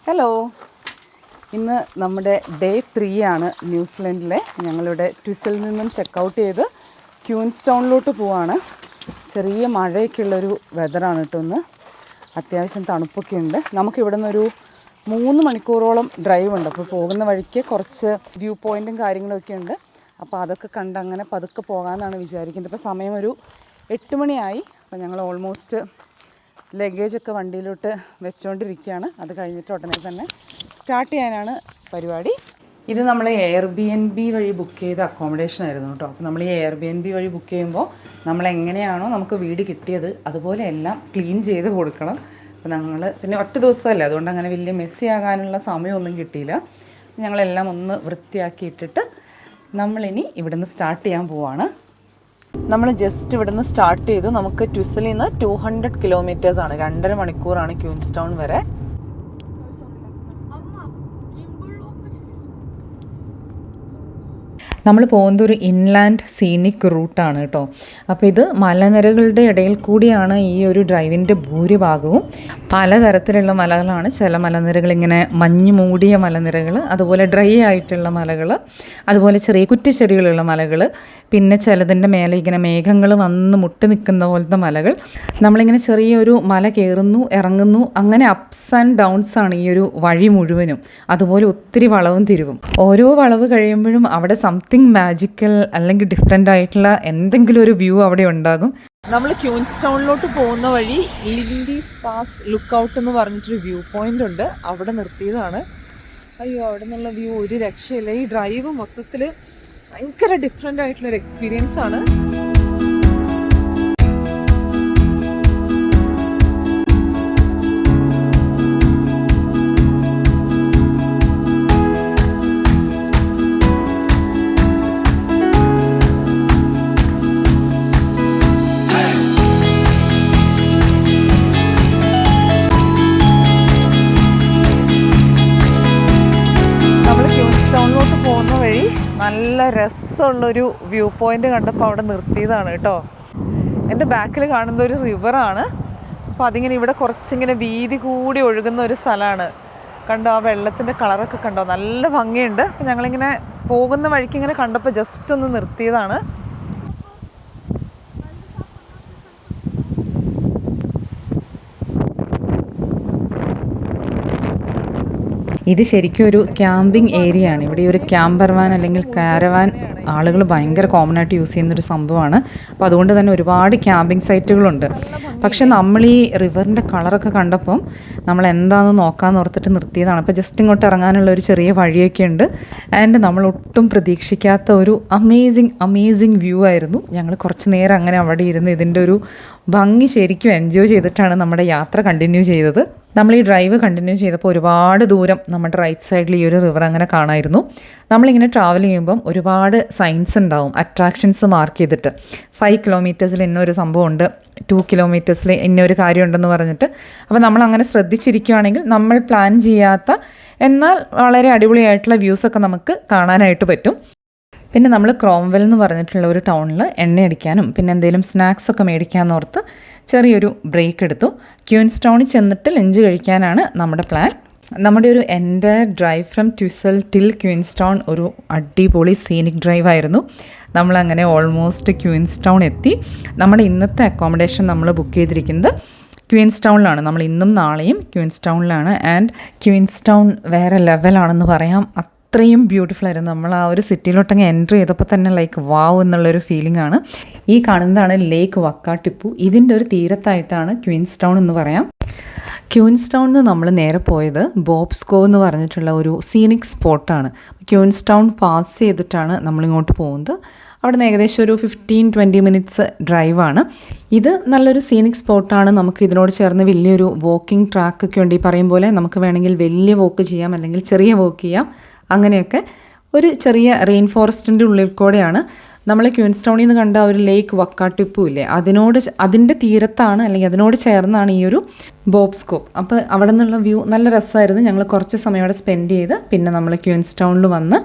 Hello, ഇന്ന് നമ്മുടെ day 3 ആണ്. ന്യൂസിലൻഡിലെ ഞങ്ങളുടെ ട്വിസിൽ നിന്നും ചെക്കൗട്ട് ചെയ്ത് ക്യൂൻസ്റ്റൗണിലോട്ട് പോവാണ്. ചെറിയ മഴയൊക്കെയുള്ളൊരു വെതറാണ് കേട്ടോ ഇന്ന്. അത്യാവശ്യം തണുപ്പൊക്കെ ഉണ്ട്. നമുക്കിവിടെ നിന്നൊരു 3 മണിക്കൂറോളം ഡ്രൈവ് ഉണ്ട്. അപ്പോൾ പോകുന്ന വഴിക്ക് കുറച്ച് വ്യൂ പോയിൻറ്റും കാര്യങ്ങളൊക്കെ ഉണ്ട്. അപ്പോൾ അതൊക്കെ കണ്ട് അങ്ങനെ പതുക്കെ പോകാമെന്നാണ് വിചാരിക്കുന്നത്. ഇപ്പോൾ സമയം ഒരു 8 മണിയായി. അപ്പോൾ ഞങ്ങൾ ഓൾമോസ്റ്റ് ലഗേജൊക്കെ വണ്ടിയിലോട്ട് വെച്ചുകൊണ്ടിരിക്കുകയാണ്. അത് കഴിഞ്ഞിട്ട് ഉടനെ തന്നെ സ്റ്റാർട്ട് ചെയ്യാനാണ് പരിപാടി. ഇത് നമ്മൾ എയർബിഎൻബി വഴി ബുക്ക് ചെയ്ത അക്കോമഡേഷൻ ആയിരുന്നു കേട്ടോ. അപ്പോൾ നമ്മൾ ഈ എയർബിഎൻബി വഴി ബുക്ക് ചെയ്യുമ്പോൾ നമ്മൾ എങ്ങനെയാണോ നമുക്ക് വീട് കിട്ടിയത് അതുപോലെ എല്ലാം ക്ലീൻ ചെയ്ത് കൊടുക്കണം. അപ്പോൾ ഞങ്ങൾ പിന്നെ ഒറ്റ ദിവസമല്ലേ, അതുകൊണ്ട് അങ്ങനെ വലിയ മെസ്സി ആകാനുള്ള സമയമൊന്നും കിട്ടിയില്ല. ഞങ്ങളെല്ലാം ഒന്ന് വൃത്തിയാക്കിയിട്ടിട്ട് നമ്മളിനി ഇവിടുന്ന് സ്റ്റാർട്ട് ചെയ്യാൻ പോവാണ്. നമ്മൾ ജസ്റ്റ് ഇവിടുന്ന് സ്റ്റാർട്ട് ചെയ്തു. നമുക്ക് ട്വിസിലിൽ നിന്ന് 200 കിലോമീറ്റേഴ്സാണ്, 2.5 മണിക്കൂറാണ് ക്യൂൻസ്റ്റൗൺ വരെ. നമ്മൾ പോകുന്നത് ഒരു ഇൻലാൻഡ് സീനിക് റൂട്ടാണ് കേട്ടോ. അപ്പോൾ ഇത് മലനിരകളുടെ ഇടയിൽ കൂടിയാണ് ഈ ഒരു ഡ്രൈവിൻ്റെ ഭൂരിഭാഗവും. പലതരത്തിലുള്ള മലകളാണ്. ചില മലനിരകൾ ഇങ്ങനെ മഞ്ഞ് മൂടിയ മലനിരകൾ, അതുപോലെ ഡ്രൈ ആയിട്ടുള്ള മലകൾ, അതുപോലെ ചെറിയ കുറ്റിച്ചെടികളുള്ള മലകൾ, പിന്നെ ചിലതിൻ്റെ മേലെ ഇങ്ങനെ മേഘങ്ങൾ വന്ന് മുട്ടി നിൽക്കുന്ന പോലത്തെ മലകൾ. നമ്മളിങ്ങനെ ചെറിയൊരു മല കയറുന്നു, ഇറങ്ങുന്നു, അങ്ങനെ അപ്സ് ആൻഡ് ഡൗൺസ് ആണ് ഈ ഒരു വഴി മുഴുവനും. അതുപോലെ ഒത്തിരി വളവും തിരിവും. ഓരോ വളവ് കഴിയുമ്പോഴും അവിടെ സംതിങ് മാജിക്കൽ അല്ലെങ്കിൽ ഡിഫറെൻ്റ് ആയിട്ടുള്ള എന്തെങ്കിലും ഒരു വ്യൂ അവിടെ ഉണ്ടാകും. നമ്മൾ ക്യൂൻസ്റ്റൗണിലോട്ട് പോകുന്ന വഴി ലിൻഡീസ് പാസ് ലുക്ക് ഔട്ട് എന്ന് പറഞ്ഞിട്ടൊരു വ്യൂ പോയിന്റ് ഉണ്ട്. അവിടെ നിർത്തിയതാണ്. അയ്യോ, അവിടെ നിന്നുള്ള വ്യൂ ഒരു രക്ഷയില്ല. ഈ ഡ്രൈവ് മൊത്തത്തിൽ ഭയങ്കര ഡിഫറെൻ്റ് ആയിട്ടുള്ളൊരു എക്സ്പീരിയൻസ് ആണ്. ടൗണിലോട്ട് പോകുന്ന വഴി നല്ല രസമുള്ളൊരു വ്യൂ പോയിന്റ് കണ്ടപ്പോൾ അവിടെ നിർത്തിയതാണ് കേട്ടോ. എൻ്റെ ബാക്കിൽ കാണുന്ന ഒരു റിവറാണ്. അപ്പോൾ അതിങ്ങനെ ഇവിടെ കുറച്ചിങ്ങനെ വീതി കൂടി ഒഴുകുന്ന ഒരു സ്ഥലമാണ്. കണ്ടോ, ആ വെള്ളത്തിൻ്റെ കളറൊക്കെ കണ്ടോ, നല്ല ഭംഗിയുണ്ട്. അപ്പോൾ ഞങ്ങളിങ്ങനെ പോകുന്ന വഴിക്ക് ഇങ്ങനെ കണ്ടപ്പോൾ ജസ്റ്റ് ഒന്ന് നിർത്തിയതാണ്. ഇത് ശരിക്കും ഒരു ക്യാമ്പിംഗ് ഏരിയ ആണ്. ഇവിടെ ഒരു ക്യാമ്പർ വാൻ അല്ലെങ്കിൽ കാരവാൻ ആളുകൾ ഭയങ്കര കോമൺ ആയിട്ട് യൂസ് ചെയ്യുന്നൊരു സംഭവമാണ്. അപ്പോൾ അതുകൊണ്ട് തന്നെ ഒരുപാട് ക്യാമ്പിംഗ് സൈറ്റുകളുണ്ട്. പക്ഷെ നമ്മൾ ഈ റിവറിൻ്റെ കളറൊക്കെ കണ്ടപ്പം നമ്മൾ എന്താണെന്ന് നോക്കാമെന്ന് ഓർത്തിട്ട് നിർത്തിയതാണ്. അപ്പോൾ ജസ്റ്റ് ഇങ്ങോട്ട് ഇറങ്ങാനുള്ള ഒരു ചെറിയ വഴിയൊക്കെ ഉണ്ട്. ആൻഡ് നമ്മൾ ഒട്ടും പ്രതീക്ഷിക്കാത്ത ഒരു അമേസിങ് വ്യൂ ആയിരുന്നു. ഞങ്ങൾ കുറച്ച് നേരം അങ്ങനെ അവിടെ ഇരുന്ന് ഇതിൻ്റെ ഒരു ഭംഗി ശരിക്കും എൻജോയ് ചെയ്തിട്ടാണ് നമ്മുടെ യാത്ര കണ്ടിന്യൂ ചെയ്തത്. നമ്മൾ ഈ ഡ്രൈവ് കണ്ടിന്യൂ ചെയ്തപ്പോൾ ഒരുപാട് ദൂരം നമ്മുടെ റൈറ്റ് സൈഡിൽ ഈ ഒരു റിവർ അങ്ങനെ കാണാമായിരുന്നു. നമ്മളിങ്ങനെ ട്രാവൽ ചെയ്യുമ്പം ഒരുപാട് സൈൻസ് ഉണ്ടാവും, അട്രാക്ഷൻസ് മാർക്ക് ചെയ്തിട്ട്. 5 കിലോമീറ്റേഴ്സിൽ ഇന്നൊരു സംഭവമുണ്ട്, 2 കിലോമീറ്റേഴ്സിൽ ഇന്നൊരു കാര്യമുണ്ടെന്ന് പറഞ്ഞിട്ട്. അപ്പോൾ നമ്മളങ്ങനെ ശ്രദ്ധിച്ചിരിക്കുകയാണെങ്കിൽ നമ്മൾ പ്ലാൻ ചെയ്യാത്ത എന്നാൽ വളരെ അടിപൊളിയായിട്ടുള്ള വ്യൂസൊക്കെ നമുക്ക് കാണാനായിട്ട് പറ്റും. പിന്നെ നമ്മൾ ക്രോംവെൽ എന്ന് പറഞ്ഞിട്ടുള്ള ഒരു ടൗണിൽ എണ്ണയടിക്കാനും പിന്നെ എന്തെങ്കിലും സ്നാക്സൊക്കെ മേടിക്കാമെന്ന് ഓർത്ത് ചെറിയൊരു ബ്രേക്ക് എടുത്തു. ക്യൂൻസ്റ്റൗണിൽ ചെന്നിട്ട് ലഞ്ച് കഴിക്കാനാണ് നമ്മുടെ പ്ലാൻ. നമ്മുടെ ഒരു എൻ്റയർ ഡ്രൈവ് ഫ്രം ട്വിസൽ ടിൽ ക്യൂൻസ്റ്റൗൺ ഒരു അടിപൊളി സീനിക് ഡ്രൈവ് ആയിരുന്നു. നമ്മളങ്ങനെ ഓൾമോസ്റ്റ് ക്യൂൻസ്റ്റൗൺ എത്തി. നമ്മുടെ ഇന്നത്തെ അക്കോമഡേഷൻ നമ്മൾ ബുക്ക് ചെയ്തിരിക്കുന്നത് ക്യൂൻസ്റ്റൗണിലാണ്. നമ്മൾ ഇന്നും നാളെയും ക്യൂൻസ്റ്റൗണിലാണ്. ആൻഡ് ക്യൂൻസ്റ്റൗൺ വേറെ ലെവലാണെന്ന് പറയാം. അത്രയും ബ്യൂട്ടിഫുൾ ആയിരുന്നു. നമ്മൾ ആ ഒരു സിറ്റിയിലോട്ടങ്ങ് എൻട്രി ചെയ്തപ്പോൾ തന്നെ ലൈക്ക് വാവ് എന്നുള്ളൊരു ഫീലിംഗ് ആണ്. ഈ കാണുന്നതാണ് ലേക്ക് വക്കാട്ടിപ്പു. ഇതിൻ്റെ ഒരു തീരത്തായിട്ടാണ് ക്യൂൻസ്റ്റൗൺ എന്ന് പറയാം. ക്യൂൻസ്റ്റൗണിൽ നിന്ന് നമ്മൾ നേരെ പോയത് ബോബ്സ്കോ എന്ന് പറഞ്ഞിട്ടുള്ള ഒരു സീനിക് സ്പോട്ടാണ്. ക്യൂൻസ്റ്റൗൺ പാസ് ചെയ്തിട്ടാണ് നമ്മളിങ്ങോട്ട് പോകുന്നത്. അവിടെ നിന്ന് ഏകദേശം ഒരു 15-20 മിനിറ്റ്സ് ഡ്രൈവാണ്. ഇത് നല്ലൊരു സീനിക് സ്പോട്ടാണ്. നമുക്ക് ഇതിനോട് ചേർന്ന് വലിയൊരു വോക്കിംഗ് ട്രാക്കൊക്കെ ഉണ്ട്. ഈ പറയും പോലെ നമുക്ക് വേണമെങ്കിൽ വലിയ വോക്ക് ചെയ്യാം, അല്ലെങ്കിൽ ചെറിയ വോക്ക് ചെയ്യാം. അങ്ങനെയൊക്കെ ഒരു ചെറിയ റെയിൻ ഫോറസ്റ്റിൻ്റെ ഉള്ളിൽ കൂടെയാണ്. നമ്മൾ ക്യൂൻസ്റ്റൗണിൽ നിന്ന് കണ്ട ഒരു ലേക്ക് വക്കാട്ടിപ്പു ഇല്ലേ, അതിൻ്റെ തീരത്താണ് അല്ലെങ്കിൽ അതിനോട് ചേർന്നാണ് ഈ ഒരു ബോബ്സ്കോപ്പ്. അപ്പോൾ അവിടെ നിന്നുള്ള വ്യൂ നല്ല രസമായിരുന്നു. ഞങ്ങൾ കുറച്ച് സമയം അവിടെ സ്പെൻഡ് ചെയ്ത് പിന്നെ നമ്മൾ ക്യൂൻസ്റ്റൗണിൽ വന്ന്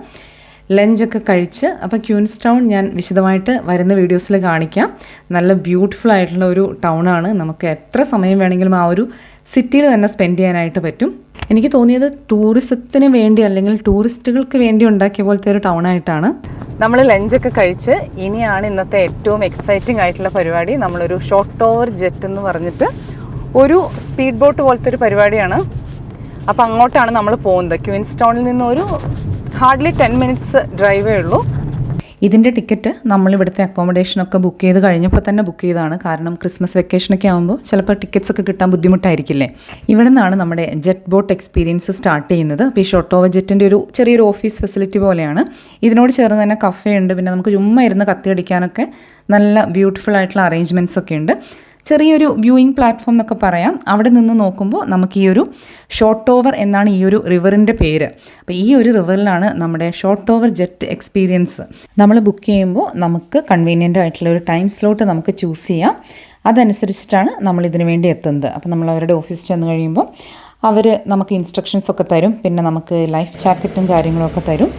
ലഞ്ചൊക്കെ കഴിച്ച്. അപ്പോൾ ക്യൂൻസ്റ്റൗൺ ഞാൻ വിശദമായിട്ട് വരുന്ന വീഡിയോസിൽ കാണിക്കാം. നല്ല ബ്യൂട്ടിഫുൾ ആയിട്ടുള്ള ഒരു ടൗണാണ്. നമുക്ക് എത്ര സമയം വേണമെങ്കിലും ആ ഒരു സിറ്റിയിൽ തന്നെ സ്പെൻഡ് ചെയ്യാനായിട്ട് പറ്റും. എനിക്ക് തോന്നിയത് ടൂറിസത്തിന് വേണ്ടി അല്ലെങ്കിൽ ടൂറിസ്റ്റുകൾക്ക് വേണ്ടി ഉണ്ടാക്കിയ പോലത്തെ ഒരു ടൗൺ ആയിട്ടാണ്. നമ്മൾ ലഞ്ചൊക്കെ കഴിച്ച് ഇനിയാണ് ഇന്നത്തെ ഏറ്റവും എക്സൈറ്റിംഗ് ആയിട്ടുള്ള പരിപാടി. നമ്മളൊരു ഷോർട്ട് ഓവർ ജെറ്റ് എന്ന് പറഞ്ഞിട്ട് ഒരു സ്പീഡ് ബോട്ട് പോലത്തെ ഒരു പരിപാടിയാണ്. അപ്പോൾ അങ്ങോട്ടാണ് നമ്മൾ പോകുന്നത്. ക്വീൻസ് ടൗണിൽ നിന്ന് ഒരു ഹാർഡ്ലി 10 മിനിറ്റ്സ് ഡ്രൈവേ ഉള്ളൂ. ഇതിൻ്റെ ടിക്കറ്റ് നമ്മളിവിടുത്തെ അക്കോമഡേഷനൊക്കെ ബുക്ക് ചെയ്ത് കഴിഞ്ഞപ്പോൾ തന്നെ ബുക്ക് ചെയ്തതാണ്. കാരണം ക്രിസ്മസ് വെക്കേഷനൊക്കെ ആകുമ്പോൾ ചിലപ്പോൾ ടിക്കറ്റ്സ് ഒക്കെ കിട്ടാൻ ബുദ്ധിമുട്ടായിരിക്കില്ലേ. ഇവിടെ നിന്നാണ് നമ്മുടെ ജെറ്റ് ബോട്ട് എക്സ്പീരിയൻസ് സ്റ്റാർട്ട് ചെയ്യുന്നത്. അപ്പോൾ ഈ ഷോർട്ട് ഓവർ ജെറ്റിൻ്റെ ഒരു ചെറിയൊരു ഓഫീസ് ഫെസിലിറ്റി പോലെയാണ്. ഇതിനോട് ചേർന്ന് തന്നെ കഫേ ഉണ്ട്. പിന്നെ നമുക്ക് ചുമ്മാ ഇരുന്ന് കത്തിയടിക്കാനൊക്കെ നല്ല ബ്യൂട്ടിഫുൾ ആയിട്ടുള്ള അറേഞ്ച്മെൻറ്റ്സ് ഒക്കെ ഉണ്ട്. ചെറിയൊരു വ്യൂയിങ് പ്ലാറ്റ്ഫോം എന്നൊക്കെ പറയാം. അവിടെ നിന്ന് നോക്കുമ്പോൾ നമുക്ക് ഈ ഒരു ഷോർട്ട് ഓവർ എന്നാണ് ഈ ഒരു റിവറിൻ്റെ പേര്. അപ്പോൾ ഈ ഒരു റിവറിലാണ് നമ്മുടെ ഷോർട്ട് ഓവർ ജെറ്റ് എക്സ്പീരിയൻസ്. നമ്മൾ ബുക്ക് ചെയ്യുമ്പോൾ നമുക്ക് കൺവീനിയൻ്റ് ആയിട്ടുള്ള ഒരു ടൈം സ്ലോട്ട് നമുക്ക് ചൂസ് ചെയ്യാം. അതനുസരിച്ചിട്ടാണ് നമ്മളിതിന് വേണ്ടി എത്തുന്നത്. അപ്പോൾ നമ്മൾ അവരുടെ ഓഫീസിൽ ചെന്ന് കഴിയുമ്പോൾ അവർ നമുക്ക് ഇൻസ്ട്രക്ഷൻസ് ഒക്കെ തരും. പിന്നെ നമുക്ക് ലൈഫ് ജാക്കറ്റും കാര്യങ്ങളൊക്കെ തരും.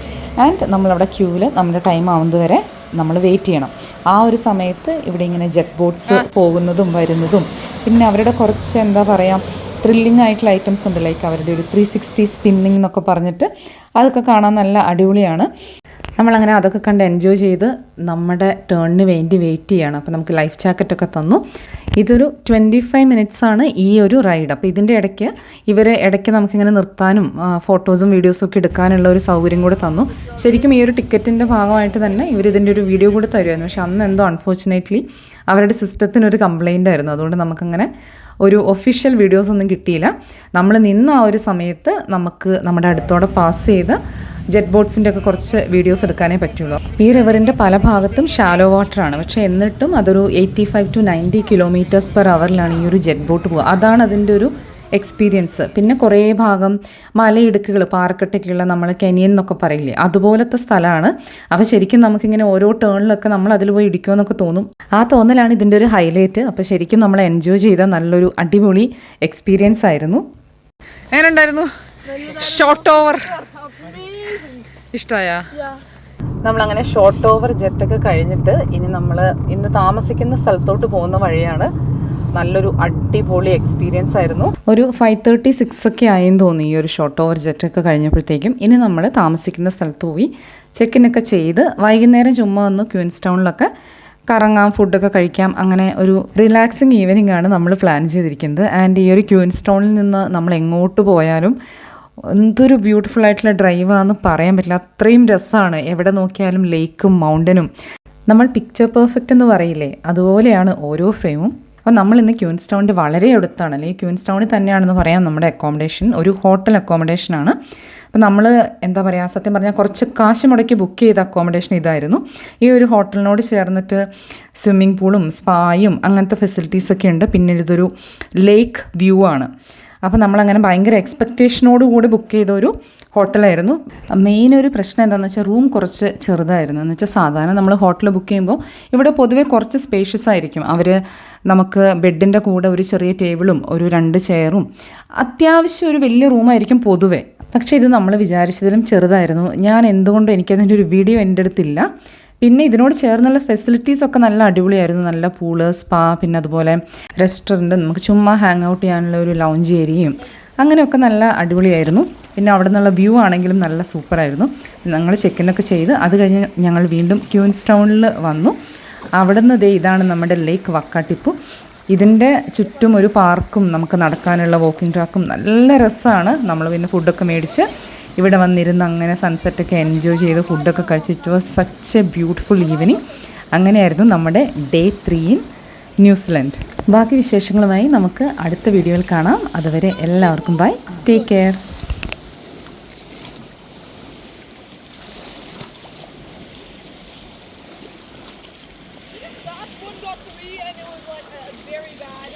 ആൻഡ് നമ്മളവിടെ ക്യൂവിൽ നമ്മുടെ ടൈം ആവുന്നത് വരെ നമ്മൾ വെയിറ്റ് ചെയ്യണം. ആ ഒരു സമയത്ത് ഇവിടെ ഇങ്ങനെ ജെറ്റ് ബോട്ട്സ് പോകുന്നതും വരുന്നതും പിന്നെ അവരുടെ കുറച്ച് എന്താ പറയുക ത്രില്ലിംഗ് ആയിട്ടുള്ള ഐറ്റംസ് ഉണ്ട്. ലൈക്ക് അവരുടെ ഒരു 360 സ്പിന്നിങ് എന്നൊക്കെ പറഞ്ഞിട്ട് അതൊക്കെ കാണാൻ നല്ല അടിപൊളിയാണ്. നമ്മളങ്ങനെ അതൊക്കെ കണ്ട് എൻജോയ് ചെയ്ത് നമ്മുടെ ടേണിന് വേണ്ടി വെയിറ്റ് ചെയ്യണം. അപ്പോൾ നമുക്ക് ലൈഫ് ജാക്കറ്റൊക്കെ തന്നു. ഇതൊരു 25 മിനിറ്റ്സാണ് ഈ ഒരു റൈഡ്. അപ്പോൾ ഇതിൻ്റെ ഇടയ്ക്ക് നമുക്കിങ്ങനെ നിർത്താനും ഫോട്ടോസും വീഡിയോസും ഒക്കെ എടുക്കാനുള്ള ഒരു സൗകര്യം കൂടെ തന്നു. ശരിക്കും ഈ ഒരു ടിക്കറ്റിൻ്റെ ഭാഗമായിട്ട് തന്നെ ഇവരിതിൻ്റെ ഒരു വീഡിയോ കൂടെ തരുമായിരുന്നു. പക്ഷെ അന്ന് എന്തോ അൺഫോർച്ചുനേറ്റ്ലി അവരുടെ സിസ്റ്റത്തിനൊരു കംപ്ലയിൻ്റ് ആയിരുന്നു. അതുകൊണ്ട് നമുക്കങ്ങനെ ഒരു ഒഫീഷ്യൽ വീഡിയോസ് ഒന്നും കിട്ടിയില്ല. നമ്മൾ നിന്ന ആ ഒരു സമയത്ത് നമുക്ക് നമ്മുടെ അടുത്തോടെ പാസ് ചെയ്ത് ജെറ്റ് ബോട്ട്സിൻ്റെ ഒക്കെ കുറച്ച് വീഡിയോസ് എടുക്കാനേ പറ്റുള്ളൂ. ഈ റിവറിൻ്റെ പല ഭാഗത്തും ഷാലോ വാട്ടറാണ്. പക്ഷേ എന്നിട്ടും അതൊരു 85 to 90 km/h ഈ ഒരു ജെറ്റ് ബോട്ട് പോകുക. അതാണ് അതിൻ്റെ ഒരു എക്സ്പീരിയൻസ്. പിന്നെ കുറേ ഭാഗം മലയിടുക്കുകൾ പാറക്കെട്ടൊക്കെയുള്ള നമ്മൾ കെനിയൻ എന്നൊക്കെ പറയില്ലേ, അതുപോലത്തെ സ്ഥലമാണ്. അപ്പോൾ ശരിക്കും നമുക്കിങ്ങനെ ഓരോ ടേണിലൊക്കെ നമ്മൾ അതിൽ പോയി ഇടിക്കുമെന്നൊക്കെ തോന്നും. ആ തോന്നലാണ് ഇതിൻ്റെ ഒരു ഹൈലൈറ്റ്. അപ്പോൾ ശരിക്കും നമ്മൾ എൻജോയ് ചെയ്ത നല്ലൊരു അടിപൊളി എക്സ്പീരിയൻസ് ആയിരുന്നു. എങ്ങനെ ഉണ്ടായിരുന്നു ഷോർട്ട് ഓവർ? ഇഷ്ടമായ? നമ്മളങ്ങനെ ഷോർട്ട് ഓവർ ജെറ്റൊക്കെ കഴിഞ്ഞിട്ട് ഇനി നമ്മൾ ഇന്ന് താമസിക്കുന്ന സ്ഥലത്തോട്ട് പോകുന്ന വഴിയാണ്. നല്ലൊരു അടിപൊളി എക്സ്പീരിയൻസ് ആയിരുന്നു. ഒരു 5:36 ഒക്കെ ആയെന്ന് തോന്നി ഈ ഒരു ഷോർട്ട് ഓവർ ജെറ്റൊക്കെ കഴിഞ്ഞപ്പോഴത്തേക്കും. ഇനി നമ്മൾ താമസിക്കുന്ന സ്ഥലത്ത് പോയി ചെക്കിനൊക്കെ ചെയ്ത് വൈകുന്നേരം ചുമ്മാ ഒന്ന് ക്വീൻസ് ടൗണിലൊക്കെ കറങ്ങാം, ഫുഡൊക്കെ കഴിക്കാം. അങ്ങനെ ഒരു റിലാക്സിങ് ഈവനിങ് ആണ് നമ്മൾ പ്ലാൻ ചെയ്തിരിക്കുന്നത്. ആൻഡ് ഈ ഒരു ക്വീൻസ് ടൗണിൽ നിന്ന് നമ്മൾ എങ്ങോട്ട് പോയാലും എന്തൊരു ബ്യൂട്ടിഫുൾ ആയിട്ടുള്ള ഡ്രൈവാന്ന് പറയാൻ പറ്റില്ല. അത്രയും രസമാണ്. എവിടെ നോക്കിയാലും ലേക്കും മൗണ്ടനും. നമ്മൾ പിക്ചർ പെർഫെക്റ്റ് എന്ന് പറയില്ലേ, അതുപോലെയാണ് ഓരോ ഫ്രെയിമും. അപ്പോൾ നമ്മൾ ഇന്ന് ക്വീൻസ് ടൗണിൻ്റെ വളരെ അടുത്താണ്, അല്ലെങ്കിൽ ക്വീൻസ് ടൗണിൽ തന്നെയാണെന്ന് പറയാം നമ്മുടെ അക്കോമഡേഷൻ. ഒരു ഹോട്ടൽ അക്കോമഡേഷനാണ്. അപ്പോൾ നമ്മൾ എന്താ പറയുക, സത്യം പറഞ്ഞാൽ കുറച്ച് കാശ് മുടക്കി ബുക്ക് ചെയ്ത അക്കോമഡേഷൻ ഇതായിരുന്നു. ഈ ഒരു ഹോട്ടലിനോട് ചേർന്നിട്ട് സ്വിമ്മിംഗ് പൂളും സ്പായും അങ്ങനത്തെ ഫെസിലിറ്റീസൊക്കെ ഉണ്ട്. പിന്നെ ഇതൊരു ലേക്ക് വ്യൂ ആണ്. അപ്പോൾ നമ്മളങ്ങനെ ഭയങ്കര എക്സ്പെക്റ്റേഷനോടുകൂടി ബുക്ക് ചെയ്ത ഒരു ഹോട്ടലായിരുന്നു. മെയിൻ ഒരു പ്രശ്നം എന്താണെന്ന് വെച്ചാൽ റൂം കുറച്ച് ചെറുതായിരുന്നു. എന്ന് വെച്ചാൽ സാധാരണ നമ്മൾ ഹോട്ടൽ ബുക്ക് ചെയ്യുമ്പോൾ ഇവിടെ പൊതുവെ കുറച്ച് സ്പേഷ്യസ് ആയിരിക്കും. അവർ നമുക്ക് ബെഡിൻ്റെ കൂടെ ഒരു ചെറിയ ടേബിളും ഒരു 2 ചെയറും അത്യാവശ്യം ഒരു വലിയ റൂമായിരിക്കും പൊതുവെ. പക്ഷേ ഇത് നമ്മൾ വിചാരിച്ചതിലും ചെറുതായിരുന്നു. ഞാൻ എന്തുകൊണ്ടും എനിക്കതിൻ്റെ ഒരു വീഡിയോ എൻ്റെ അടുത്തില്ല. പിന്നെ ഇതിനോട് ചേർന്നുള്ള ഫെസിലിറ്റീസൊക്കെ നല്ല അടിപൊളിയായിരുന്നു. നല്ല പൂള്, സ്പാ, പിന്നെ അതുപോലെ റെസ്റ്റോറൻറ്റ്, നമുക്ക് ചുമ്മാ ഹാങ് ഔട്ട് ചെയ്യാനുള്ള ഒരു ലൗഞ്ച് ഏരിയയും അങ്ങനെയൊക്കെ നല്ല അടിപൊളിയായിരുന്നു. പിന്നെ അവിടെ നിന്നുള്ള വ്യൂ ആണെങ്കിലും നല്ല സൂപ്പറായിരുന്നു. ഞങ്ങൾ ചെക്കിനൊക്കെ ചെയ്ത് അത് കഴിഞ്ഞ് ഞങ്ങൾ വീണ്ടും ക്വീൻസ് ടൗണിൽ വന്നു. അവിടെ നിന്ന് ഇതാണ് നമ്മുടെ ലേക്ക് വക്കാട്ടിപ്പു. ഇതിൻ്റെ ചുറ്റും ഒരു പാർക്കും നമുക്ക് നടക്കാനുള്ള വാക്കിംഗ് ട്രാക്കും നല്ല രസമാണ്. നമ്മൾ പിന്നെ ഫുഡൊക്കെ മേടിച്ച് ഇവിടെ വന്നിരുന്ന് അങ്ങനെ സൺസെറ്റൊക്കെ എൻജോയ് ചെയ്ത് ഫുഡൊക്കെ കഴിച്ച് it was such A beautiful evening. അങ്ങനെയായിരുന്നു നമ്മുടെ ഡേ 3 ഇൻ ന്യൂസിലൻഡ്. ബാക്കി വിശേഷങ്ങളുമായി നമുക്ക് അടുത്ത വീഡിയോയിൽ കാണാം. അതുവരെ എല്ലാവർക്കും bye, take care. That one got 3 and it was like very bad.